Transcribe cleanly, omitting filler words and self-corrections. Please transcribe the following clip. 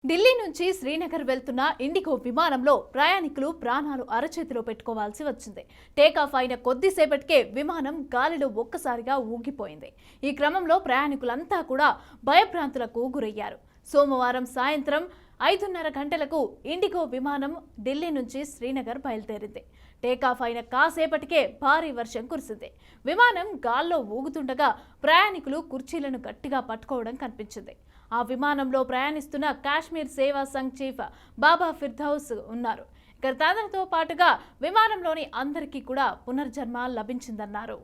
ఢిల్లీ నుంచి శ్రీనగర్ వెళ్తున్న ఇండిగో విమానంలో ప్రయాణికులు ప్రాణాలు అరచేతిలో పెట్టుకోవాల్సి వచ్చింది. టేకాఫ్ అయిన కొద్దిసేపటికే విమానం గాలిలో ఒక్కసారిగా ఊగిపోయింది. ఈ క్రమంలో ప్రయాణికులంతా కూడా భయభ్రాంతులకు గురయ్యారు. సోమవారం సాయంత్రం 5:30 గంటలకు ఇండిగో విమానం ఢిల్లీ నుంచి శ్రీనగర్ బయలుదేరింది. టేకాఫ్ అయిన కాసేపటికే భారీ వర్షం కురిసింది. విమానం గాల్లో ఊగుతుండగా ప్రయాణికులు కుర్చీలను గట్టిగా పట్టుకోవడం కనిపించింది. ఆ విమానంలో ప్రయాణిస్తున్న కాశ్మీర్ సేవా సంఘ్ చీఫ్ బాబా ఫిర్దౌస్ ఉన్నారు. ఇక తనతో పాటుగా విమానంలోని అందరికీ కూడా పునర్జన్మ లభించిందన్నారు.